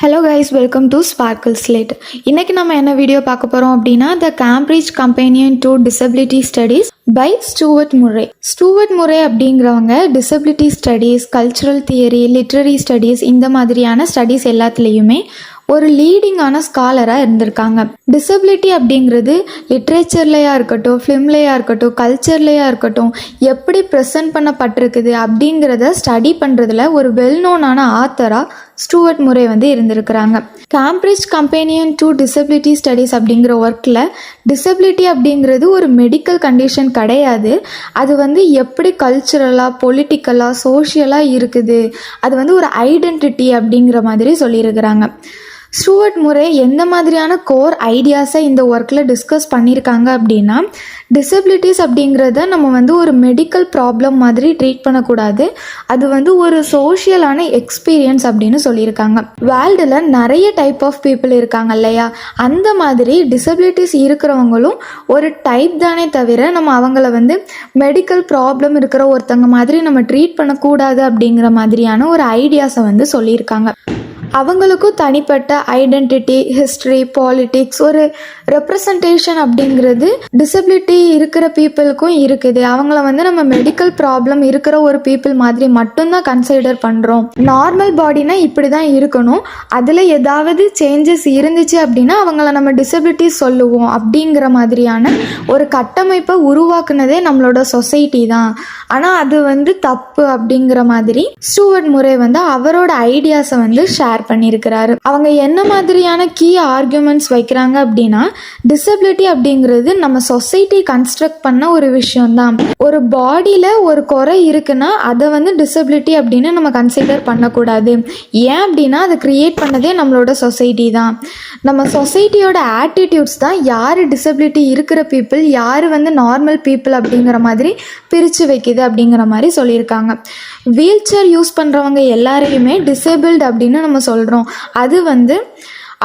Hello guys, welcome to sparkle slate. இன்றைக்கி நம்ம என்ன வீடியோ பார்க்க போகிறோம் அப்படின்னா, the Cambridge companion to disability studies by Stuart Murray. Stuart Murray அப்படிங்கிறவங்க disability studies, cultural theory, literary studies இந்த மாதிரியான ஸ்டடீஸ் எல்லாத்துலேயுமே ஒரு லீடிங்கான ஸ்காலராக இருந்திருக்காங்க. டிசபிலிட்டி அப்படிங்கிறது லிட்ரேச்சர்லையாக இருக்கட்டும், ஃபிலிம்லையாக இருக்கட்டும், கல்ச்சர்லையாக இருக்கட்டும் எப்படி ப்ரெசென்ட் பண்ணப்பட்டிருக்குது அப்படிங்கிறத ஸ்டடி பண்ணுறதுல ஒரு வெல்நோனான ஆத்தராக ஸ்டூவர்ட் முர்ரே இருந்திருக்கிறாங்க. Cambridge companion to disability studies அப்படிங்கிற ஒர்க்கில் டிசபிலிட்டி அப்படிங்கிறது ஒரு மெடிக்கல் கண்டிஷன் கிடையாது. அது எப்படி கல்ச்சுரலாக, பொலிட்டிக்கலாக, சோஷியலாக இருக்குது, அது ஒரு ஐடென்டிட்டி அப்படிங்கிற மாதிரி சொல்லியிருக்கிறாங்க. ஸ்டூவர்ட் முர்ரே எந்த மாதிரியான கோர் ஐடியாஸை இந்த ஒர்க்கில் டிஸ்கஸ் பண்ணியிருக்காங்க அப்படின்னா, டிசபிலிட்டிஸ் அப்படிங்கிறத நம்ம ஒரு மெடிக்கல் ப்ராப்ளம் மாதிரி ட்ரீட் பண்ணக்கூடாது, அது ஒரு சோஷியலான எக்ஸ்பீரியன்ஸ் அப்படின்னு சொல்லியிருக்காங்க. வேர்ல்டில் நிறைய டைப் ஆஃப் பீப்புள் இருக்காங்க இல்லையா, அந்த மாதிரி டிசபிலிட்டிஸ் இருக்கிறவங்களும் ஒரு டைப் தானே தவிர நம்ம அவங்கள மெடிக்கல் ப்ராப்ளம் இருக்கிற ஒருத்தங்க மாதிரி நம்ம ட்ரீட் பண்ணக்கூடாது அப்படிங்கிற மாதிரியான ஒரு ஐடியாஸை சொல்லியிருக்காங்க. அவங்களுக்கும் தனிப்பட்ட ஐடென்டிட்டி, ஹிஸ்ட்ரி, பாலிட்டிக்ஸ், ஒரு ரெப்ரசன்டேஷன் அப்படிங்கிறது டிசபிலிட்டி இருக்கிற பீப்புளுக்கும் இருக்குது. அவங்கள நம்ம மெடிக்கல் ப்ராப்ளம் இருக்கிற ஒரு பீப்புள் மாதிரி மட்டும்தான் கன்சிடர் பண்ணுறோம். நார்மல் பாடினா இப்படி தான் இருக்கணும், அதில் ஏதாவது சேஞ்சஸ் இருந்துச்சு அப்படின்னா அவங்கள நம்ம டிசபிலிட்டி சொல்லுவோம் அப்படிங்கிற மாதிரியான ஒரு கட்டமைப்பை உருவாக்குனதே நம்மளோட சொசைட்டி தான். ஆனால் அது தப்பு அப்படிங்கிற மாதிரி ஸ்டூவர்ட் முர்ரே அவரோட ஐடியாஸை ஷேர் பண்ணியிருக்கிறாரு. அவங்க என்ன மாதிரியான கீ ஆர்குமெண்ட்ஸ் வைக்கிறாங்க அப்படின்னா, டிசபிலிட்டி அப்படிங்கிறது நம்ம சொசைட்டி கன்ஸ்ட்ரக்ட் பண்ண ஒரு விஷயம்தான். ஒரு பாடியில் ஒரு குறை இருக்குன்னா அதை டிசபிலிட்டி அப்படின்னு நம்ம கன்சிடர் பண்ணக்கூடாது. ஏன் அப்படின்னா அதை கிரியேட் பண்ணதே நம்மளோட சொசைட்டி தான். நம்ம சொசைட்டியோட ஆட்டிடியூட்ஸ் தான் யார் டிசபிலிட்டி இருக்கிற பீப்புள், யார் நார்மல் பீப்புள் அப்படிங்கிற மாதிரி பிரித்து வைக்குது அப்படிங்கிற மாதிரி சொல்லியிருக்காங்க. வீல் சேர் யூஸ் பண்ணுறவங்க எல்லாரையுமே டிசேபிள்டு அப்படின்னு நம்ம சொல்கிறோம். அது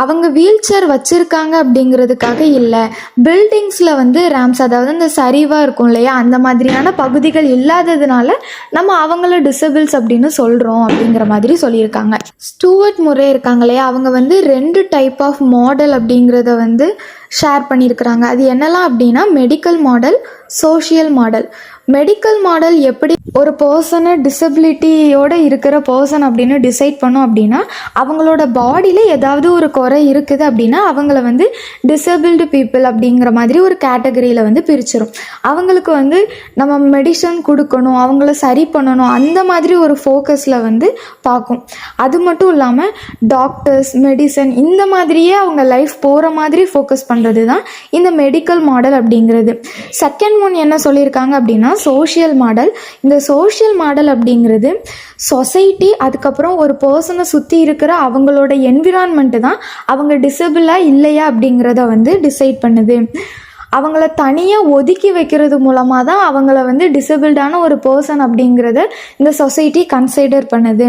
அவங்க வீல் சேர் வச்சுருக்காங்க அப்படிங்கிறதுக்காக இல்லை. பில்டிங்ஸில் ரேம்ஸ், அதாவது இந்த சரிவாக இருக்கும் இல்லையா, அந்த மாதிரியான பகுதிகள் இல்லாததுனால நம்ம அவங்கள டிசபிள்ஸ் அப்படின்னு சொல்கிறோம் அப்படிங்கிற மாதிரி சொல்லியிருக்காங்க. ஸ்டூவர்ட் முர்ரே இருக்காங்க இல்லையா, அவங்க 2 டைப் ஆஃப் மாடல் அப்படிங்கிறத ஷேர் பண்ணியிருக்கிறாங்க. அது என்னெல்லாம் அப்படின்னா, medical model, social model. Medical model எப்படி ஒரு பர்சனை டிசபிலிட்டியோடு இருக்கிற பர்சன் அப்படின்னு டிசைட் பண்ணோம் அப்படின்னா, அவங்களோட பாடியில் ஏதாவது ஒரு குறை இருக்குது அப்படின்னா அவங்கள டிசபிள்டு பீப்புள் அப்படிங்கிற மாதிரி ஒரு கேட்டகரியில் பிரிச்சிடும். அவங்களுக்கு நம்ம மெடிசன் கொடுக்கணும், அவங்கள சரி பண்ணணும், அந்த மாதிரி ஒரு ஃபோக்கஸில் பார்க்கும். அது மட்டும் இல்லாமல் டாக்டர்ஸ், மெடிசன் இந்த மாதிரியே அவங்க லைஃப் போகிற மாதிரி ஃபோக்கஸ் பண்ணுறது தான் இந்த மெடிக்கல் மாடல் அப்படிங்கிறது. செகண்ட் ஒன் என்ன சொல்லியிருக்காங்க அப்படின்னா, சோஷியல் மாடல். இந்த சோஷியல் மாடல் அப்படிங்கிறது சொசைட்டி, அதுக்கப்புறம் ஒரு பர்சனை சுற்றி இருக்கிற அவங்களோட என்விரான்மெண்ட்டு தான் அவங்க டிசபிளாக இல்லையா அப்படிங்கிறத டிசைட் பண்ணுது. அவங்கள தனியாக ஒதுக்கி வைக்கிறது மூலமாக தான் அவங்கள டிசபிள்டான ஒரு பர்சன் அப்படிங்கிறத இந்த சொசைட்டி கன்சிடர் பண்ணுது.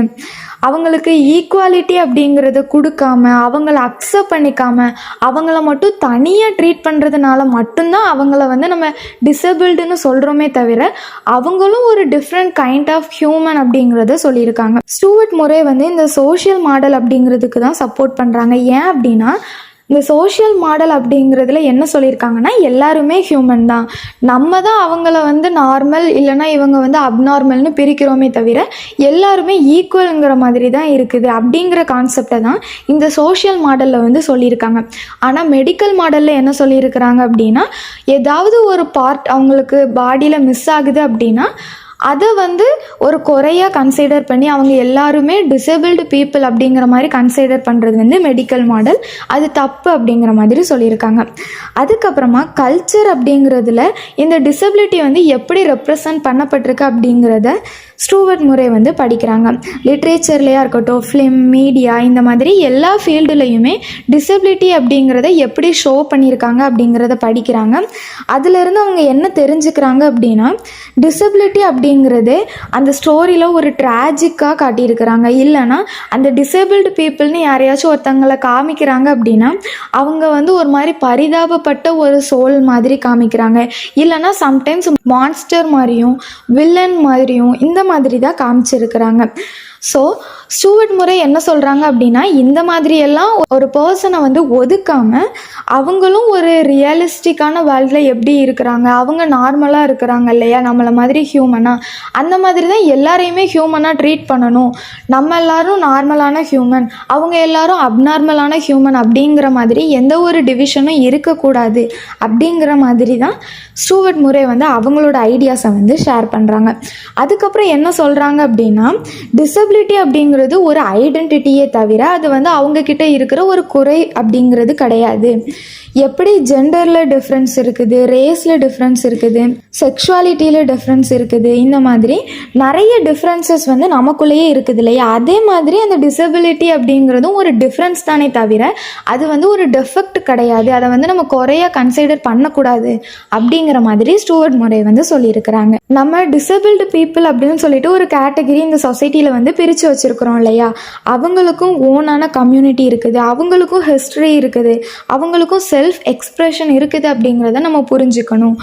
அவங்களுக்கு ஈக்குவாலிட்டி அப்படிங்கிறத கொடுக்காம, அவங்கள அக்செப்ட் பண்ணிக்காம, அவங்கள மட்டும் தனியாக ட்ரீட் பண்ணுறதுனால மட்டும்தான் அவங்கள நம்ம டிசபிள்டுன்னு சொல்கிறோமே தவிர அவங்களும் ஒரு டிஃப்ரெண்ட் கைண்ட் ஆஃப் ஹியூமன் அப்படிங்கிறத சொல்லியிருக்காங்க. ஸ்டூவர்ட் முர்ரே இந்த சோஷியல் மாடல் அப்படிங்கிறதுக்கு தான் சப்போர்ட் பண்ணுறாங்க. ஏன் அப்படின்னா, இந்த சோஷியல் மாடல் அப்படிங்கிறதுல என்ன சொல்லியிருக்காங்கன்னா, எல்லாருமே ஹியூமன் தான், நம்ம தான் அவங்கள நார்மல் இல்லைனா இவங்க அப்நார்மல்னு பிரிக்கிறோமே தவிர எல்லாருமே ஈக்குவலுங்கிற மாதிரி தான் இருக்குது அப்படிங்கிற கான்செப்டை தான் இந்த சோஷியல் மாடலில் சொல்லியிருக்காங்க. ஆனால் மெடிக்கல் மாடலில் என்ன சொல்லியிருக்கிறாங்க அப்படின்னா, ஏதாவது ஒரு பார்ட் அவங்களுக்கு பாடியில் மிஸ் ஆகுது அப்படின்னா அதை ஒரு குறையாக கன்சிடர் பண்ணி அவங்க எல்லாருமே டிசேபிள்டு பீப்புள் அப்படிங்கிற மாதிரி கன்சிடர் பண்ணுறது மெடிக்கல் மாடல், அது தப்பு அப்படிங்கிற மாதிரி சொல்லியிருக்காங்க. அதுக்கப்புறமா கல்ச்சர் அப்படிங்கிறதுல இந்த டிசபிலிட்டி எப்படி ரெப்ரசன்ட் பண்ணப்பட்டிருக்கு அப்படிங்கிறத ஸ்டூவர்ட் முர்ரே படிக்கிறாங்க. லிட்ரேச்சர்லையாக இருக்கட்டும், ஃபிலிம், மீடியா, இந்த மாதிரி எல்லா ஃபீல்டுலையுமே டிசபிலிட்டி அப்படிங்கிறத எப்படி ஷோ பண்ணியிருக்காங்க அப்படிங்கிறத படிக்கிறாங்க. அதிலிருந்து அவங்க என்ன தெரிஞ்சுக்கிறாங்க அப்படின்னா, டிசபிலிட்டி அப்படிங்கிறது அந்த ஸ்டோரியில் ஒரு ட்ராஜிக்காக காட்டியிருக்கிறாங்க. இல்லைனா அந்த டிசேபிள்டு பீப்புள்னு யாரையாச்சும் ஒருத்தங்களை காமிக்கிறாங்க அப்படின்னா அவங்க ஒரு மாதிரி பரிதாபப்பட்ட ஒரு சோல் மாதிரி காமிக்கிறாங்க. இல்லைனா சம்டைம்ஸ் மான்ஸ்டர் மாதிரியும் வில்லன் மாதிரியும் இந்த மாதிரி தான் காமிச்சிருக்கிறாங்க. ஸோ ஸ்டூவர்ட் முறை என்ன சொல்கிறாங்க அப்படின்னா, இந்த மாதிரியெல்லாம் ஒரு பர்சனை வந்து ஒதுக்காமல் அவங்களும் ஒரு ரியலிஸ்டிக்கான வேர்ல்டில் எப்படி இருக்கிறாங்க, அவங்க நார்மலாக இருக்கிறாங்க இல்லையா, நம்மளை மாதிரி ஹியூமனாக, அந்த மாதிரி தான் எல்லாரையுமே ஹியூமனாக ட்ரீட் பண்ணணும். நம்ம எல்லாரும் நார்மலான ஹியூமன், அவங்க எல்லாரும் அப்நார்மலான ஹியூமன் அப்படிங்கிற மாதிரி எந்த ஒரு டிவிஷனும் இருக்கக்கூடாது அப்படிங்கிற மாதிரி தான் ஸ்டூவர்ட் முறை வந்து அவங்களோட ஐடியாஸை வந்து ஷேர் பண்ணுறாங்க. அதுக்கப்புறம் என்ன சொல்கிறாங்க அப்படின்னா, டிசபிலிட்டி அப்படிங்கிறது ஒரு ஐடென்டிட்டியே தவிர அது வந்து அவங்கக்கிட்ட இருக்கிற ஒரு குறை அப்படிங்கிறது கிடையாது. எப்படி ஜெண்டரில் டிஃப்ரென்ஸ் இருக்குது, ரேஸில் டிஃப்ரென்ஸ் இருக்குது, செக்ஷுவாலிட்டியில் டிஃப்ரென்ஸ் இருக்குது, இந்த மாதிரி நிறைய டிஃப்ரென்சஸ் வந்து நமக்குள்ளேயே இருக்குது இல்லையா, அதே மாதிரி அந்த டிசபிலிட்டி அப்படிங்கிறதும் ஒரு டிஃப்ரென்ஸ் தானே தவிர அது வந்து ஒரு டெஃபெக்ட் கிடையாது, அதை வந்து நம்ம குறையாக கன்சிடர் பண்ணக்கூடாது அப்படிங்கிற மாதிரி ஸ்டூவர்ட் முறை வந்து சொல்லியிருக்கிறாங்க. நம்ம டிசபிள்டு பீப்புள் அப்படின்னு சொல்லிட்டு ஒரு கேட்டகரி இந்த சொசைட்டியில் வந்து பிரித்து வச்சுருக்கிறோம் இல்லையா, அவங்களுக்கும் ஓனான கம்யூனிட்டி இருக்குது, அவங்களுக்கும் ஹிஸ்ட்ரி இருக்குது, அவங்களுக்கும் செல்ஃப் எக்ஸ்ப்ரெஷன் இருக்குது அப்படிங்கிறத நம்ம புரிஞ்சுக்கணும்.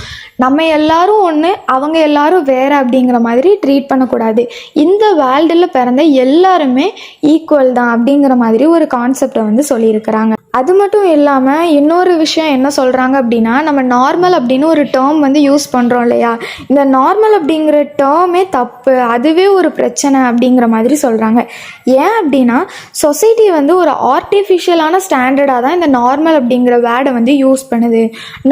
நம்ம எல்லாரும் ஒன்று, அவங்க எல்லாரும் வேறு அப்படிங்கிற மாதிரி ட்ரீட் பண்ணக்கூடாது. இந்த வேர்ல்டில் பிறந்த எல்லாருமே ஈக்குவல் தான் அப்படிங்கிற மாதிரி ஒரு கான்செப்டை வந்து சொல்லியிருக்கிறாங்க. அது மட்டும் இல்லாமல் இன்னொரு விஷயம் என்ன சொல்கிறாங்க அப்படின்னா, நம்ம நார்மல் அப்படின்னு ஒரு டேர்ம் வந்து யூஸ் பண்ணுறோம் இல்லையா, இந்த நார்மல் அப்படிங்கிற டேர்மே தப்பு, அதுவே ஒரு பிரச்சனை அப்படிங்கிற மாதிரி சொல்கிறாங்க. ஏன் அப்படின்னா சொசைட்டி வந்து ஒரு ஆர்டிஃபிஷியலான ஸ்டாண்டர்டாக தான் இந்த நார்மல் அப்படிங்கிற வேர்டை வந்து யூஸ் பண்ணுது.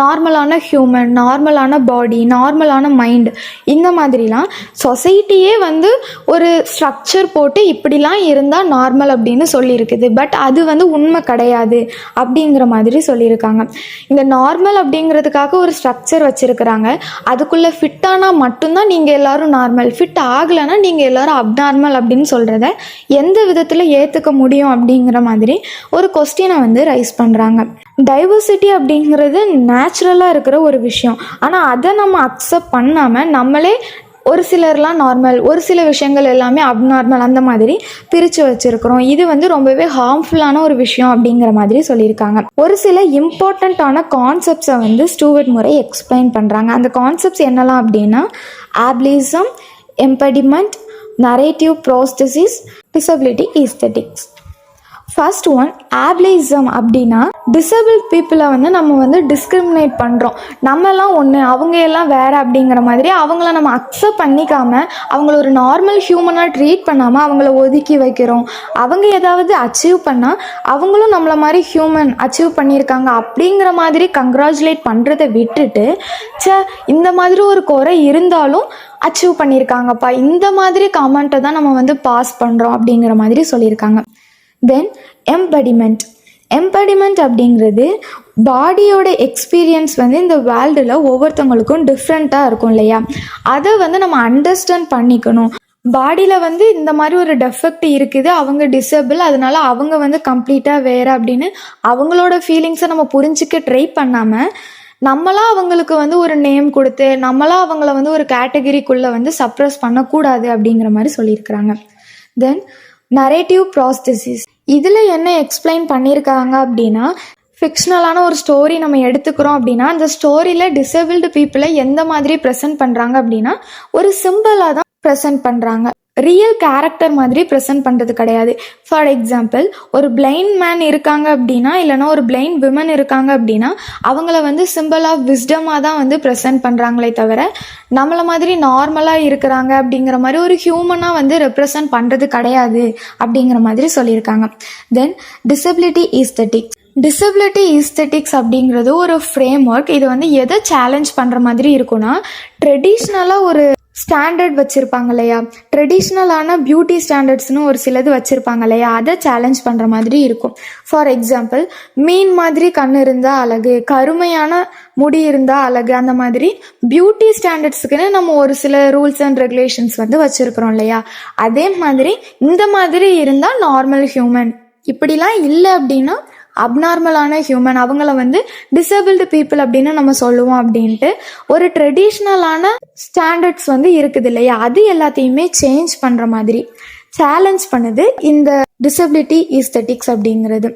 நார்மலான ஹியூமன், நார்மலான பாடி, நார்மலான மைண்ட், இந்த மாதிரிலாம் சொசைட்டியே வந்து ஒரு ஸ்ட்ரக்சர் போட்டு இப்படிலாம் இருந்தால் நார்மல் அப்படின்னு சொல்லியிருக்குது. பட் அது வந்து உண்மை கிடையாது அப்படிங்கிற மாதிரி சொல்லியிருக்காங்க. இந்த நார்மல் அப்படிங்கிறதுக்காக ஒரு ஸ்ட்ரக்சர் வச்சுருக்கிறாங்க, அதுக்குள்ளே ஃபிட் ஆனால் மட்டும்தான் நீங்கள் எல்லோரும் நார்மல், ஃபிட் ஆகலைன்னா நீங்கள் எல்லோரும் அப்நார்மல் அப்படின்னு சொல்கிறத எந்த விதத்தில் ஏற்றுக்க முடியும் அப்படிங்கிற மாதிரி ஒரு கொஸ்டினை வந்து ரைஸ் பண்ணுறாங்க. டைவர்சிட்டி அப்படிங்கிறது நேச்சுரலாக இருக்கிற ஒரு விஷயம், ஆனால் அதை நம்ம அக்செப்ட் பண்ணாமல் நம்மளே ஒரு சிலர்லாம் நார்மல், ஒரு சில விஷயங்கள் எல்லாமே அப்நார்மல், அந்த மாதிரி பிரித்து வச்சுருக்கிறோம். இது வந்து ரொம்பவே ஹார்ம்ஃபுல்லான ஒரு விஷயம் அப்படிங்கிற மாதிரி சொல்லியிருக்காங்க. ஒரு சில இம்பார்ட்டண்ட்டான கான்செப்ட்ஸை வந்து ஸ்டூவர்ட் முறை எக்ஸ்பிளைன் பண்ணுறாங்க. அந்த கான்செப்ட்ஸ் என்னெல்லாம் அப்படின்னா, ஆப்லிசம், எம்படிமெண்ட், நரேட்டிவ் ப்ரோஸ்தசிஸ், டிசபிலிட்டி ஈஸ்தெட்டிக்ஸ். ஃபர்ஸ்ட் ஒன், ஆப்லிசம் அப்படின்னா டிசபிள் பீப்புளை வந்து நம்ம வந்து டிஸ்கிரிமினேட் பண்ணுறோம். நம்மலாம் ஒன்று, அவங்க எல்லாம் வேறு அப்படிங்கிற மாதிரி அவங்கள நம்ம அக்செப்ட் பண்ணிக்காமல், அவங்கள ஒரு நார்மல் ஹியூமனாக ட்ரீட் பண்ணாமல் அவங்கள ஒதுக்கி வைக்கிறோம். அவங்க ஏதாவது அச்சீவ் பண்ணால் அவங்களும் நம்மளை மாதிரி ஹியூமன் அச்சீவ் பண்ணியிருக்காங்க அப்படிங்கிற மாதிரி கங்க்ராச்சுலேட் பண்ணுறதை விட்டுட்டு, இந்த மாதிரி ஒரு குறை இருந்தாலும் அச்சீவ் பண்ணியிருக்காங்கப்பா, இந்த மாதிரி கமெண்ட்டை தான் நம்ம வந்து பாஸ் பண்ணுறோம் அப்படிங்கிற மாதிரி சொல்லியிருக்காங்க. தென் எம்படிமெண்ட் அப்படிங்கிறது பாடியோட எக்ஸ்பீரியன்ஸ் வந்து இந்த வேர்ல்டில் ஒவ்வொருத்தவங்களுக்கும் டிஃப்ரெண்ட்டாக இருக்கும் இல்லையா, அதை வந்து நம்ம அண்டர்ஸ்டாண்ட் பண்ணிக்கணும். பாடியில் வந்து இந்த மாதிரி ஒரு டெஃபெக்ட் இருக்குது, அவங்க டிசபிள், அதனால அவங்க வந்து கம்ப்ளீட்டாக வேறு அப்படின்னு அவங்களோட ஃபீலிங்ஸை நம்ம புரிஞ்சிக்க ட்ரை பண்ணாமல், நம்மளாம் அவங்களுக்கு வந்து ஒரு நேம் கொடுத்து நம்மளாம் அவங்கள வந்து ஒரு கேட்டகரிக்குள்ளே வந்து சப்ரஸ் பண்ணக்கூடாது அப்படிங்கிற மாதிரி சொல்லியிருக்கிறாங்க. தென் நரேட்டிவ் ப்ரோஸ்தசிஸ், இதில் என்ன எக்ஸ்பிளைன் பண்ணியிருக்காங்க அப்படின்னா, ஃபிக்ஷனலான ஒரு ஸ்டோரி நம்ம எடுத்துக்கிறோம் அப்படின்னா அந்த ஸ்டோரியில் டிசபிள்டு பீப்புளை எந்த மாதிரி ப்ரெசென்ட் பண்ணுறாங்க அப்படின்னா ஒரு சிம்பிளாக தான் ப்ரெசென்ட் பண்ணுறாங்க, ரியல் கேரக்டர் மாதிரி ப்ரெசென்ட் பண்ணுறது கிடையாது. ஃபார் எக்ஸாம்பிள், ஒரு பிளைண்ட் மேன் இருக்காங்க அப்படின்னா, இல்லைனா ஒரு பிளைண்ட் விமன் இருக்காங்க அப்படின்னா அவங்கள வந்து சிம்பிள் ஆஃப் விஸ்டமாக தான் வந்து ப்ரெசென்ட் பண்ணுறாங்களே தவிர நம்மளை மாதிரி நார்மலாக இருக்கிறாங்க அப்படிங்கிற மாதிரி ஒரு ஹியூமனாக வந்து ரெப்ரசன்ட் பண்ணுறது கிடையாது அப்படிங்கிற மாதிரி சொல்லியிருக்காங்க. தென் டிசபிலிட்டி ஈஸ்தெட்டிக்ஸ் அப்படிங்கிறது ஒரு ஃப்ரேம் ஒர்க். இது வந்து எதை சேலஞ்ச் பண்ணுற மாதிரி இருக்குன்னா, ட்ரெடிஷ்னலாக ஒரு ஸ்டாண்டர்ட் வச்சுருப்பாங்க இல்லையா, ட்ரெடிஷ்னலான பியூட்டி ஸ்டாண்டர்ட்ஸ்னு ஒரு சிலது வச்சுருப்பாங்க இல்லையா, அதை சேலஞ்ச் பண்ணுற மாதிரி இருக்கும். ஃபார் எக்ஸாம்பிள், மீன் மாதிரி கண் இருந்தால் அழகு, கருமையான முடி இருந்தால் அழகு, அந்த மாதிரி பியூட்டி ஸ்டாண்டர்ட்ஸுக்குன்னு நம்ம ஒரு சில ரூல்ஸ் அண்ட் ரெகுலேஷன்ஸ் வந்து வச்சுருக்கிறோம் இல்லையா, அதே மாதிரி இந்த மாதிரி இருந்தால் நார்மல் ஹியூமன், இப்படிலாம் இல்லை அப்படின்னா அப்நார்மலான ஹியூமன், அவங்கள வந்து டிசபிள்டு பீப்புள் அப்படின்னு நம்ம சொல்லுவோம் அப்படின்ட்டு ஒரு ட்ரெடிஷ்னலான ஸ்டாண்டர்ட்ஸ் வந்து இருக்குது இல்லையா, அது எல்லாத்தையுமே சேஞ்ச் பண்ணுற மாதிரி சேலஞ்ச் பண்ணுது இந்த டிசபிலிட்டி ஈஸ்தெட்டிக்ஸ் அப்படிங்கிறது.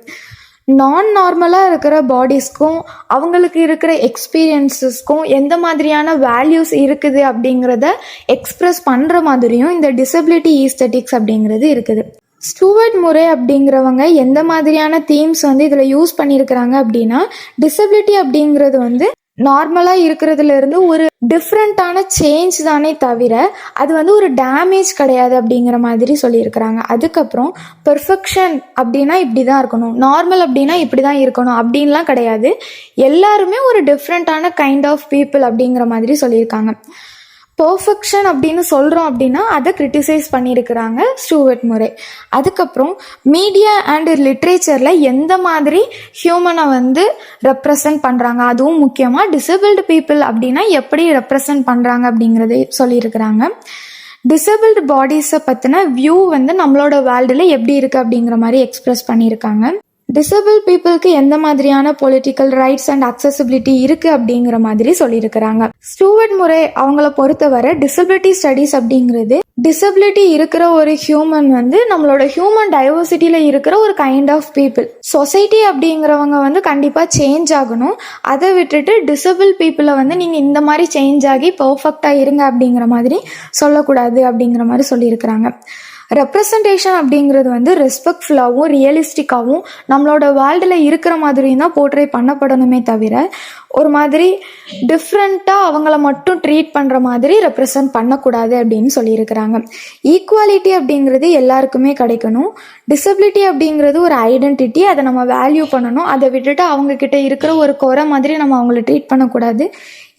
நார்மலாக இருக்கிற பாடிஸ்க்கும் அவங்களுக்கு இருக்கிற எக்ஸ்பீரியன்ஸஸ்க்கும் எந்த மாதிரியான வேல்யூஸ் இருக்குது அப்படிங்கிறத எக்ஸ்ப்ரெஸ் பண்ணுற மாதிரியும் இந்த டிசபிலிட்டி ஈஸ்தட்டிக்ஸ் அப்படிங்கிறது இருக்குது. ஸ்டூவர்ட் முரே அப்படிங்கிறவங்க எந்த மாதிரியான தீம்ஸ் இதில் யூஸ் பண்ணியிருக்கிறாங்க அப்படின்னா, டிசபிலிட்டி அப்படிங்கிறது நார்மலாக இருக்கிறதுல இருந்து ஒரு டிஃப்ரெண்ட்டான சேஞ்ச் தானே தவிர அது ஒரு டேமேஜ் கிடையாது அப்படிங்கிற மாதிரி சொல்லியிருக்கிறாங்க. அதுக்கப்புறம் பெர்ஃபெக்ஷன் அப்படின்னா இப்படி தான் இருக்கணும், நார்மல் அப்படின்னா இப்படி தான் இருக்கணும் அப்படின்லாம் கிடையாது. எல்லாருமே ஒரு டிஃப்ரெண்ட்டான கைண்ட் ஆஃப் பீப்புள் அப்படிங்கிற மாதிரி சொல்லியிருக்காங்க. பர்ஃபெக்ஷன் அப்படின்னு சொல்கிறோம் அப்படின்னா அதை கிரிட்டிசைஸ் பண்ணியிருக்கிறாங்க ஸ்டூவர்ட் முரே. அதுக்கப்புறம் மீடியா அண்ட் லிட்ரேச்சரில் எந்த மாதிரி ஹியூமனை ரெப்ரசன்ட் பண்ணுறாங்க, அதுவும் முக்கியமாக டிசபிள்டு பீப்புள் அப்படின்னா எப்படி ரெப்ரசன்ட் பண்ணுறாங்க அப்படிங்கிறத சொல்லியிருக்கிறாங்க. டிசபிள்டு பாடிஸை பற்றின வியூ நம்மளோட வேர்ல்டில் எப்படி இருக்குது அப்படிங்கிற மாதிரி எக்ஸ்பிரஸ் பண்ணியிருக்காங்க. டிசபிள் பீப்புளுக்கு எந்த மாதிரியான பொலிட்டிக்கல் ரைட்ஸ் அண்ட் அக்சசிபிலிட்டி இருக்குது அப்படிங்கிற மாதிரி சொல்லியிருக்கிறாங்க. ஸ்டூவர்ட் முரே அவங்கள பொறுத்தவரை டிசபிலிட்டி ஸ்டடீஸ் அப்படிங்கிறது டிசபிலிட்டி இருக்கிற ஒரு ஹியூமன் நம்மளோட ஹியூமன் டைவர்சிட்டியில் இருக்கிற ஒரு கைண்ட் ஆஃப் பீப்புள். சொசைட்டி அப்படிங்கிறவங்க கண்டிப்பாக சேஞ்ச் ஆகணும். அதை விட்டுட்டு டிசபிள் பீப்புளை நீங்கள் இந்த மாதிரி சேஞ்ச் ஆகி பர்ஃபெக்டாக இருங்க அப்படிங்கிற மாதிரி சொல்லக்கூடாது அப்படிங்கிற மாதிரி சொல்லியிருக்கிறாங்க. ரெப்ரசன்டேஷன் அப்படிங்கிறது ரெஸ்பெக்ட்ஃபுல்லாகவும் ரியலிஸ்டிக்காகவும் நம்மளோட வேர்ல்டில் இருக்கிற மாதிரியும் தான் போர்ட்ரே பண்ணப்படணுமே தவிர ஒரு மாதிரி டிஃப்ரெண்ட்டாக அவங்கள மட்டும் ட்ரீட் பண்ணுற மாதிரி ரெப்ரசன்ட் பண்ணக்கூடாது அப்படின்னு சொல்லியிருக்கிறாங்க. ஈக்குவாலிட்டி அப்படிங்கிறது எல்லாருக்குமே கிடைக்கணும். டிசபிலிட்டி அப்படிங்கிறது ஒரு ஐடென்டிட்டி, அதை நம்ம வேல்யூ பண்ணணும். அதை விட்டுட்டு அவங்கக்கிட்ட இருக்கிற ஒரு குறை மாதிரி நம்ம அவங்கள ட்ரீட் பண்ணக்கூடாது.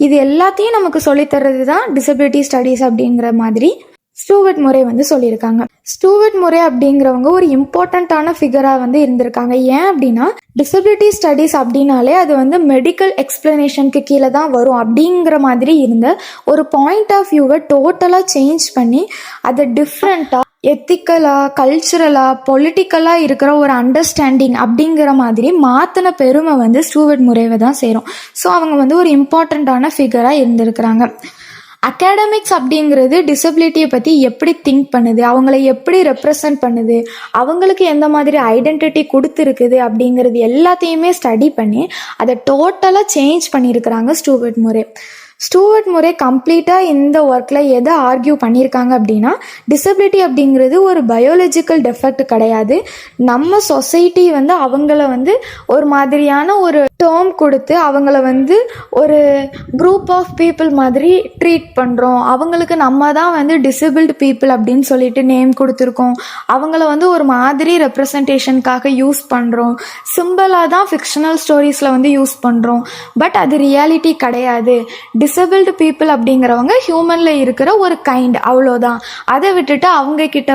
இது எல்லாத்தையும் நமக்கு சொல்லித்தர்றது தான் டிசபிலிட்டி ஸ்டடீஸ் அப்படிங்கிற மாதிரி ஸ்டூவர்ட் முரே சொல்லியிருக்காங்க. ஸ்டூவர்ட் முரே அப்படிங்கிறவங்க ஒரு இம்பார்ட்டண்ட்டான ஃபிகராக இருந்திருக்காங்க. ஏன் அப்படின்னா டிசபிலிட்டி ஸ்டடீஸ் அப்படின்னாலே அது மெடிக்கல் எக்ஸ்பிளனேஷனுக்கு கீழே தான் வரும் அப்படிங்கிற மாதிரி இருந்த ஒரு பாயிண்ட் ஆஃப் வியூவை டோட்டலாக சேஞ்ச் பண்ணி அதை டிஃப்ரெண்ட்டாக எத்திக்கலாக கல்ச்சுரலாக பொலிட்டிக்கலாக இருக்கிற ஒரு அண்டர்ஸ்டாண்டிங் அப்படிங்கிற மாதிரி மாற்றின பெருமை ஸ்டூவர்ட் முரேவை தான் சேரும். ஸோ அவங்க ஒரு இம்பார்ட்டண்ட்டான ஃபிகராக இருந்திருக்கிறாங்க. அகாடமிக்ஸ் அப்படிங்கிறது டிசபிலிட்டியை பற்றி எப்படி திங்க் பண்ணுது, அவங்கள எப்படி ரெப்ரசன்ட் பண்ணுது, அவங்களுக்கு எந்த மாதிரி ஐடென்டிட்டி கொடுத்துருக்குது அப்படிங்கிறது எல்லாத்தையுமே ஸ்டடி பண்ணி அதை டோட்டலாக சேஞ்ச் பண்ணியிருக்கிறாங்க ஸ்டூவர்ட் முரே. ஸ்டூவர்ட் முரே கம்ப்ளீட்டாக இந்த ஒர்க்கில் எதை ஆர்கியூ பண்ணியிருக்காங்க அப்படின்னா, டிசபிலிட்டி அப்படிங்கிறது ஒரு பயாலஜிக்கல் டெஃபெக்ட் கிடையாது. நம்ம சொசைட்டி அவங்கள ஒரு மாதிரியான ஒரு டேர்ம் கொடுத்து அவங்கள ஒரு குரூப் ஆஃப் பீப்புள் மாதிரி ட்ரீட் பண்ணுறோம். அவங்களுக்கு நம்ம தான் டிசபிள்டு பீப்புள் அப்படின்னு சொல்லிட்டு நேம் கொடுத்துருக்கோம். அவங்கள ஒரு மாதிரி ரெப்ரசன்டேஷனுக்காக யூஸ் பண்ணுறோம். சிம்பிளாக தான் ஃபிக்ஷனல் ஸ்டோரிஸில் யூஸ் பண்ணுறோம். பட் அது ரியாலிட்டி கிடையாது. டிசபிள்டு பீப்புள் அப்படிங்கிறவங்க ஹியூமனில் இருக்கிற ஒரு கைண்ட், அவ்வளோதான். அதை விட்டுட்டு அவங்க கிட்ட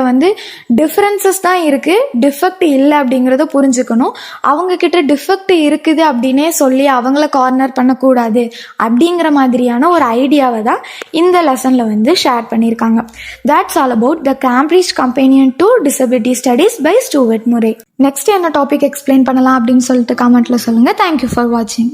டிஃப்ரென்சஸ் தான் இருக்குது, டிஃபெக்ட் இல்லை அப்படிங்கிறத புரிஞ்சுக்கணும். அவங்க கிட்ட டிஃபெக்ட் இருக்குது அப்படின்னே சொல்லி அவங்கள கார்னர் பண்ணக்கூடாது அப்படிங்கிற மாதிரியான ஒரு ஐடியாவை தான் இந்த லெசனில் ஷேர் பண்ணியிருக்காங்க. That's all about the Cambridge Companion to Disability Studies by Stewart Murray. Next என்ன டாபிக் எக்ஸ்பிளைன் பண்ணலாம் அப்படின்னு சொல்லிட்டு கமெண்ட்டில் சொல்லுங்கள். தேங்க்யூ ஃபார் வாட்சிங்.